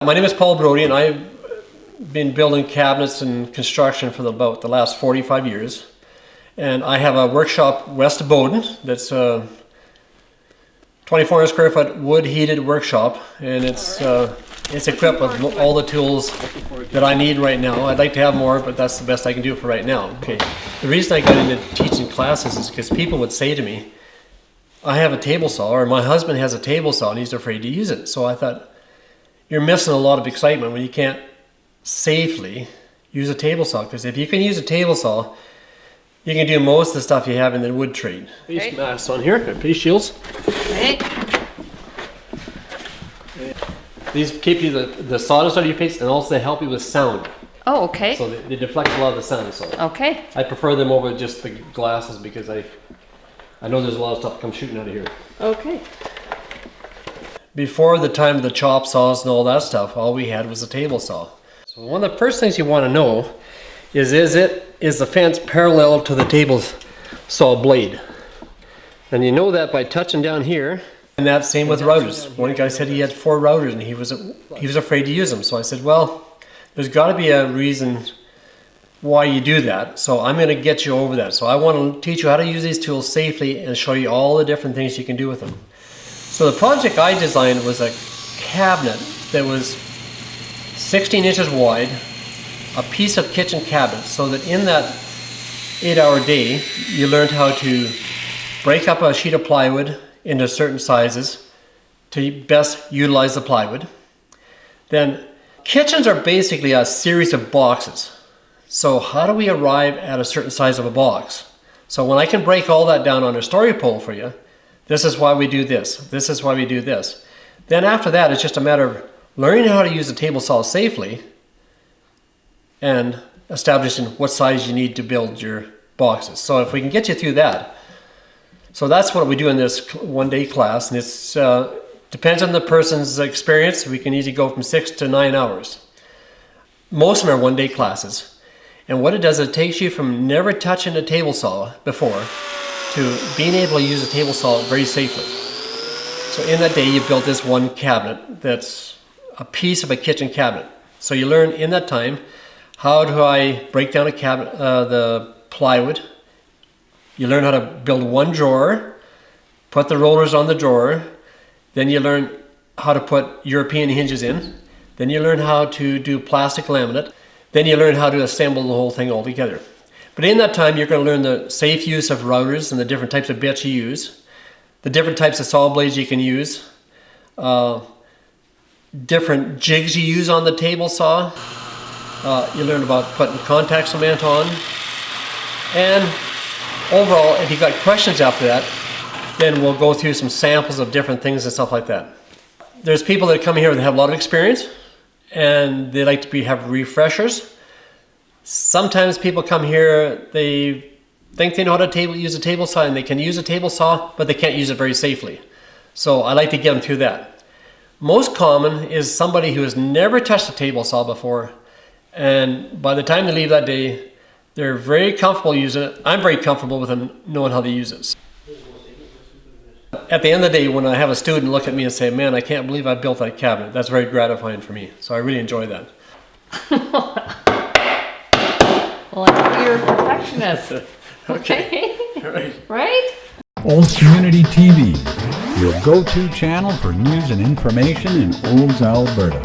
My name is Brodie, and I've been building cabinets and construction for about the last 45 years. And I have a workshop west of Bowden that's a 2,400 square foot wood heated workshop, and it's equipped with all the tools that I need right now. I'd like to have more, but that's the best I can do for right now. Okay. The reason I got into teaching classes is because people would say to me, I have a table saw, or my husband has a table saw and he's afraid to use it. So I thought, you're missing a lot of excitement when you can't safely use a table saw. Because if you can use a table saw, you can do most of the stuff you have in the wood trade. Face masks on here, face shields. Okay. These keep you the sawdust out of your face, and also they help you with sound. Oh, okay. So they deflect a lot of the sound. So okay. I prefer them over just the glasses because I know there's a lot of stuff that comes shooting out of here. Okay. Before the time of the chop saws and all that stuff, all we had was a table saw. So one of the first things you want to know is the fence parallel to the table saw blade? And you know that by touching down here. And that's same with routers. One guy said he had 4 routers and he was afraid to use them. So I said, well, there's got to be a reason why you do that. So I'm going to get you over that. So I want to teach you how to use these tools safely and show you all the different things you can do with them. So the project I designed was a cabinet that was 16 inches wide, a piece of kitchen cabinet, so that in that 8-hour day, you learned how to break up a sheet of plywood into certain sizes to best utilize the plywood. Then kitchens are basically a series of boxes. So how do we arrive at a certain size of a box? So when I can break all that down on a story pole for you, this is why we do this. This is why we do this. Then after that, it's just a matter of learning how to use a table saw safely and establishing what size you need to build your boxes. So if we can get you through that. So that's what we do in this one-day class. And it's depends on the person's experience. We can easily go from 6 to 9 hours. Most of them are one-day classes. And what it does, it takes you from never touching a table saw before to being able to use a table saw very safely. So in that day, you built this one cabinet that's a piece of a kitchen cabinet. So you learn in that time, how do I break down a cabinet, the plywood. You learn how to build one drawer, put the rollers on the drawer. Then you learn how to put European hinges in. Then you learn how to do plastic laminate. Then you learn how to assemble the whole thing all together. But in that time, you're going to learn the safe use of routers and the different types of bits you use, the different types of saw blades you can use, different jigs you use on the table saw. You learn about putting contact cement on. And overall, if you've got questions after that, then we'll go through some samples of different things and stuff like that. There's people that come here that have a lot of experience and they like to have refreshers. Sometimes people come here, they think they know how to use a table saw and they can use a table saw, but they can't use it very safely. So I like to get them through that. Most common is somebody who has never touched a table saw before, and by the time they leave that day, they're very comfortable using it. I'm very comfortable with them knowing how to use it. At the end of the day, when I have a student look at me and say, man, I can't believe I built that cabinet, that's very gratifying for me. So I really enjoy that. Well, I think you're a perfectionist. Okay. Right? Olds Community TV, your go-to channel for news and information in Olds, Alberta.